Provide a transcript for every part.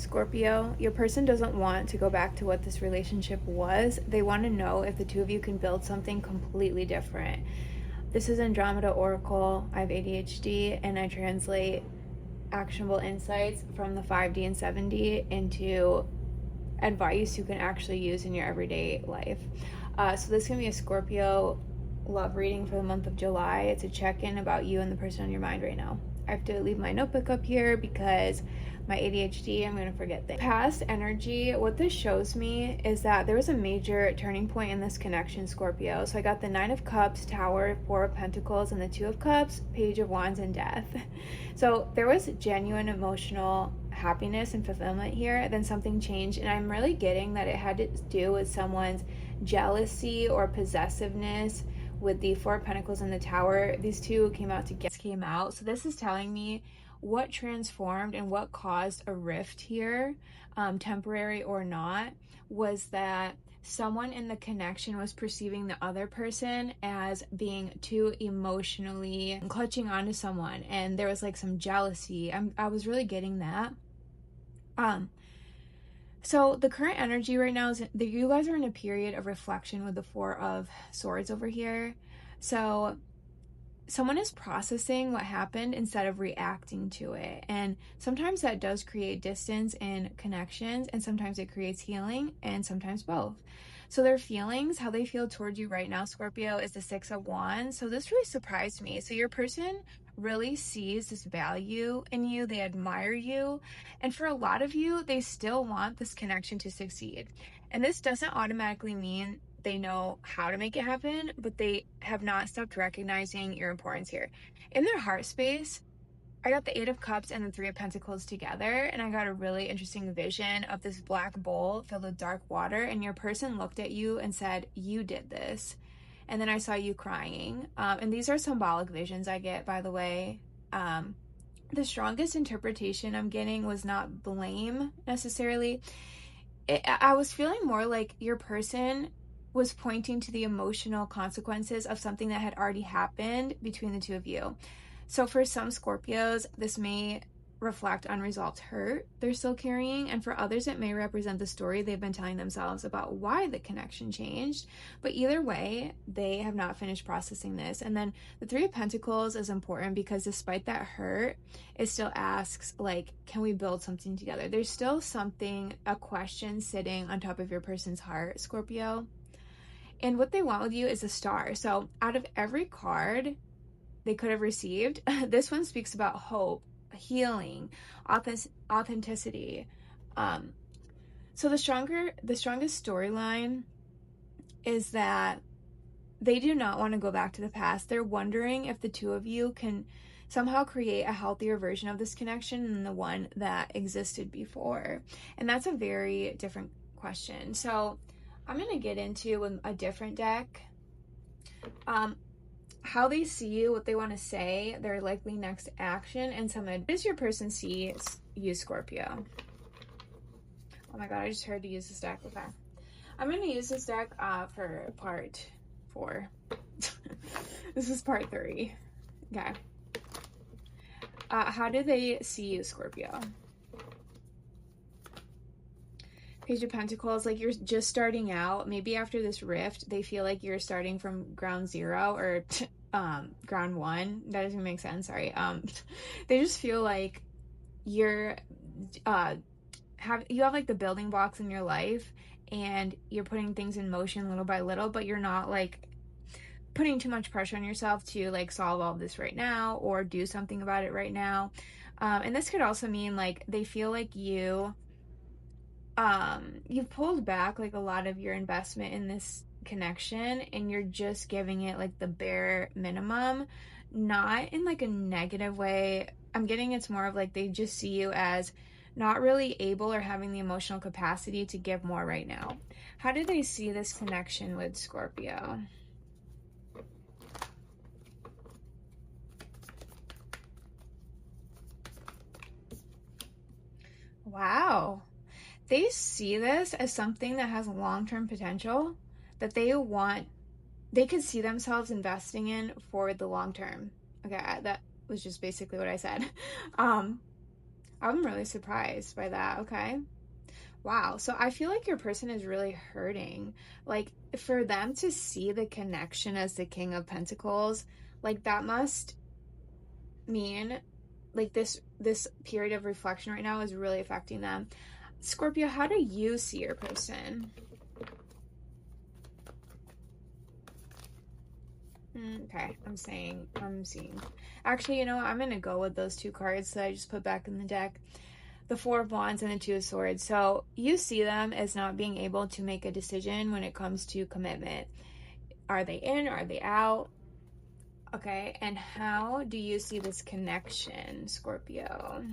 Scorpio, your person doesn't want to go back to what this relationship was. They want to know if the two of you can build something completely different. This is Andromeda Oracle. I have ADHD and I translate actionable insights from the 5D and 7D into advice you can actually use in your everyday life. So this is going to be a Scorpio love reading for the month of July. It's a check-in about you and the person on your mind right now. I have to leave my notebook up here because my ADHD, I'm going to forget things. Past energy, what this shows me is that there was a major turning point in this connection, Scorpio. So I got the 9 of Cups, Tower, 4 of Pentacles, and the 2 of Cups, Page of Wands, and Death. So there was genuine emotional happiness and fulfillment here. Then something changed, and I'm really getting that it had to do with someone's jealousy or possessiveness. With the 4 of Pentacles and the Tower, these two came out. So this is telling me what transformed and what caused a rift here, temporary or not, was that someone in the connection was perceiving the other person as being too emotionally clutching onto someone, and there was like some jealousy. I was really getting that. So the current energy right now is that you guys are in a period of reflection with the 4 of Swords over here. So someone is processing what happened instead of reacting to it. And sometimes that does create distance in connections, and sometimes it creates healing, and sometimes both. So their feelings, how they feel towards you right now, Scorpio, is the 6 of Wands. So this really surprised me. So your person really sees this value in you. They admire you. And for a lot of you, they still want this connection to succeed. And this doesn't automatically mean they know how to make it happen, but they have not stopped recognizing your importance here. In their heart space, I got the 8 of Cups and the 3 of Pentacles together, and I got a really interesting vision of this black bowl filled with dark water, and your person looked at you and said, "You did this." And then I saw you crying. And these are symbolic visions I get, by the way. The strongest interpretation I'm getting was not blame necessarily. I was feeling more like your person was pointing to the emotional consequences of something that had already happened between the two of you. So for some Scorpios, this may reflect unresolved hurt they're still carrying, and for others it may represent the story they've been telling themselves about why the connection changed. But either way, they have not finished processing this. And then the 3 of Pentacles is important because despite that hurt, it still asks, like, can we build something together? There's still something, a question sitting on top of your person's heart, Scorpio. And what they want with you is a star. So out of every card they could have received, this one speaks about hope, healing, authenticity. So the strongest storyline is that they do not want to go back to the past. They're wondering if the two of you can somehow create a healthier version of this connection than the one that existed before. And that's a very different question. So I'm going to get into a different deck. How they see you, what they want to say, their likely next action, and some does your person see you, Scorpio? Oh my god, I just heard to use this deck. Okay. I'm going to use this deck for part 4. This is part 3. Okay. How do they see you, Scorpio? Page of Pentacles, like you're just starting out. Maybe after this rift, they feel like you're starting from ground 0 or ground 1. That doesn't make sense. Sorry. They just feel like you're you have like the building blocks in your life, and you're putting things in motion little by little, but you're not like putting too much pressure on yourself to like solve all this right now or do something about it right now. And this could also mean like they feel like you've pulled back like a lot of your investment in this connection, and you're just giving it like the bare minimum, not in like a negative way. I'm getting it's more of like they just see you as not really able or having the emotional capacity to give more right now. How do they see this connection with Scorpio? Wow. They see this as something that has long-term potential that they could see themselves investing in for the long term. Okay, that was just basically what I said. I'm really surprised by that. Okay. Wow. So I feel like your person is really hurting. Like for them to see the connection as the King of Pentacles, like that must mean like this period of reflection right now is really affecting them. Scorpio, how do you see your person? Okay, I'm seeing. Actually, you know what? I'm going to go with those two cards that I just put back in the deck. The Four of Wands and the Two of Swords. So you see them as not being able to make a decision when it comes to commitment. Are they in? Are they out? Okay, and how do you see this connection, Scorpio?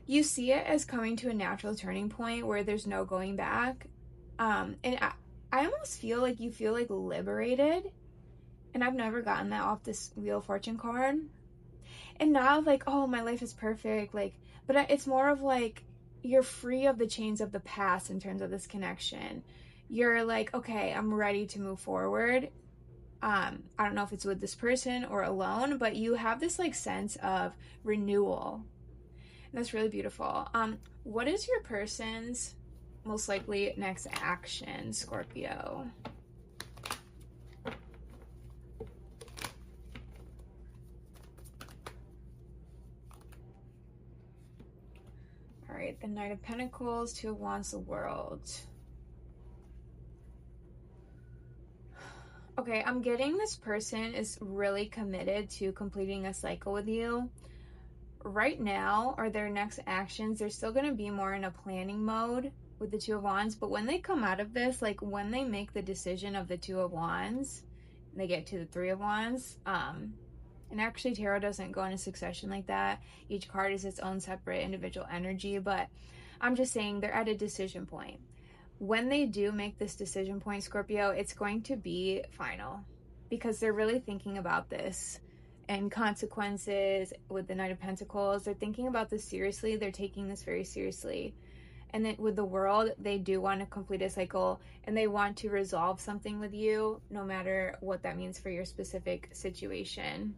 You see it as coming to a natural turning point where there's no going back. And I almost feel like you feel like liberated. And I've never gotten that off this Wheel of Fortune card. And now, like, oh, my life is perfect. Like, but it's more of like you're free of the chains of the past in terms of this connection. You're like, okay, I'm ready to move forward. I don't know if it's with this person or alone, but you have this like sense of renewal. And that's really beautiful. What is your person's most likely next action, Scorpio? All right, the Knight of Pentacles, Two of Wands, the World. Okay, I'm getting this person is really committed to completing a cycle with you. Right now, or their next actions, they're still going to be more in a planning mode with the Two of Wands, but when they come out of this, like when they make the decision of the Two of Wands, they get to the Three of Wands, and actually tarot doesn't go in a succession like that. Each card is its own separate individual energy, but I'm just saying they're at a decision point. When they do make this decision point, Scorpio, it's going to be final because they're really thinking about this and consequences with the Knight of Pentacles. They're thinking about this seriously. They're taking this very seriously. And then with the World, they do want to complete a cycle and they want to resolve something with you, no matter what that means for your specific situation.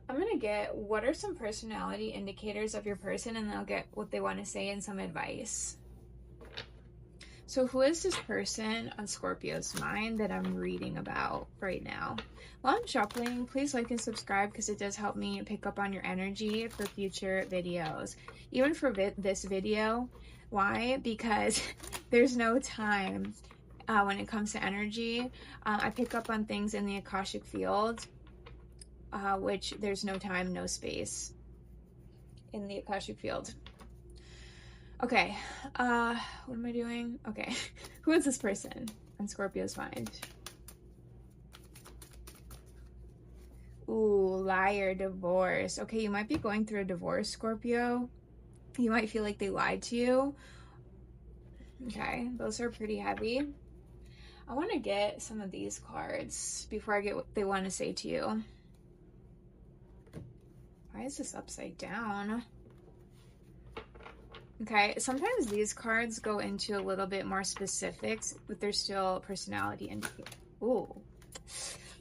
I'm going to get what are some personality indicators of your person, and then I'll get what they want to say and some advice. So who is this person on Scorpio's mind that I'm reading about right now? While I'm shuffling, please like and subscribe because it does help me pick up on your energy for future videos. Even for this video. Why? Because there's no time when it comes to energy. I pick up on things in the Akashic field, which there's no time, no space in the Akashic field. Okay, what am I doing? Okay, who is this person on Scorpio's mind? Ooh, liar, divorce. Okay, you might be going through a divorce, Scorpio. You might feel like they lied to you. Okay, those are pretty heavy. I want to get some of these cards before I get what they want to say to you. Why is this upside down? Okay, sometimes these cards go into a little bit more specifics, but they're still personality indicators. Ooh.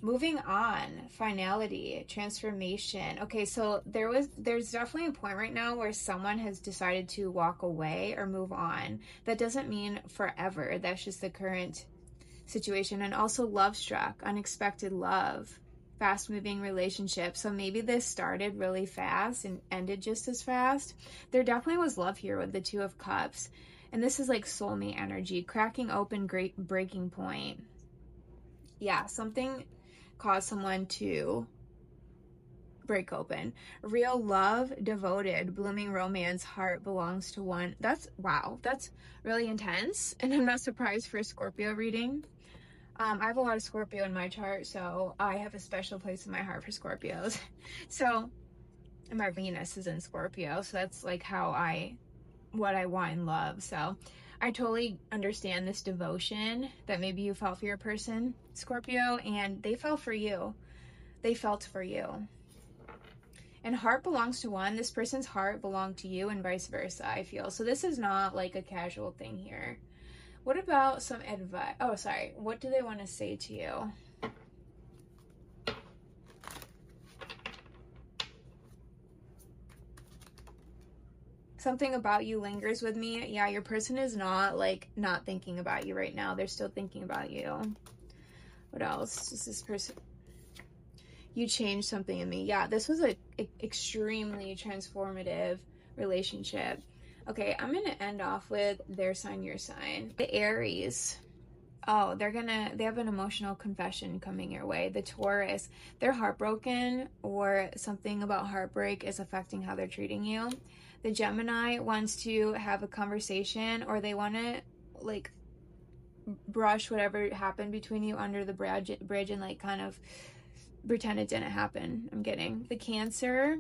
Moving on, finality, transformation. Okay, so there's definitely a point right now where someone has decided to walk away or move on. That doesn't mean forever. That's just the current situation. And also love struck, unexpected love, fast moving relationship. So maybe this started really fast and ended just as fast. There definitely was love here with the Two of Cups. And this is like soulmate energy, cracking open, great breaking point. Yeah, something caused someone to break open. Real love, devoted, blooming romance, heart belongs to one. That's, wow, that's really intense. And I'm not surprised for a Scorpio reading. I have a lot of Scorpio in my chart, so I have a special place in my heart for Scorpios. So, and my Venus is in Scorpio, so that's like what I want in love. So I totally understand this devotion that maybe you felt for your person, Scorpio, and they fell for you. They felt for you. And heart belongs to one. This person's heart belonged to you and vice versa, I feel. So this is not like a casual thing here. What about some advice? Oh, sorry. What do they want to say to you? Something about you lingers with me. Yeah, your person is not like not thinking about you right now. They're still thinking about you. What else is this person? You changed something in me. Yeah, this was a extremely transformative relationship. Okay, I'm gonna end off with their sign, your sign. The Aries. Oh, they have an emotional confession coming your way. The Taurus, they're heartbroken, or something about heartbreak is affecting how they're treating you. The Gemini wants to have a conversation, or they want to like brush whatever happened between you under the bridge and like kind of pretend it didn't happen. I'm getting the Cancer.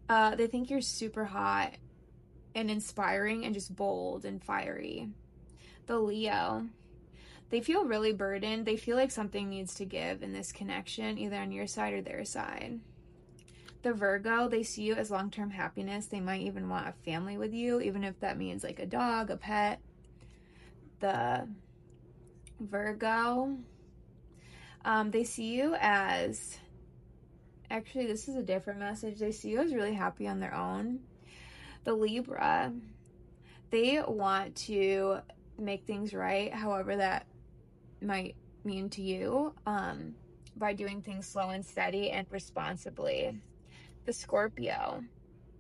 They think you're super hot and inspiring and just bold and fiery. The Leo, they feel really burdened. They feel like something needs to give in this connection, either on your side or their side. The Virgo, they see you as long-term happiness. They might even want a family with you, even if that means like a dog, a pet. The Virgo, they see you as, actually this is a different message. They see you as really happy on their own. The Libra, they want to make things right, however that might mean to you, by doing things slow and steady and responsibly. The Scorpio,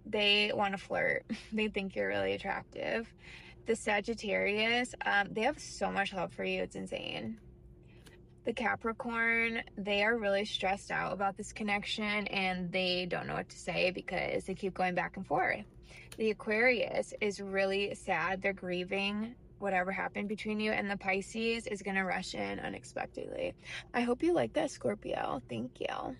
they want to flirt. They think you're really attractive. The Sagittarius, they have so much love for you, it's insane. The Capricorn, they are really stressed out about this connection and they don't know what to say because they keep going back and forth. The Aquarius is really sad. They're grieving whatever happened between you, and the Pisces is going to rush in unexpectedly. I hope you like that, Scorpio. Thank you.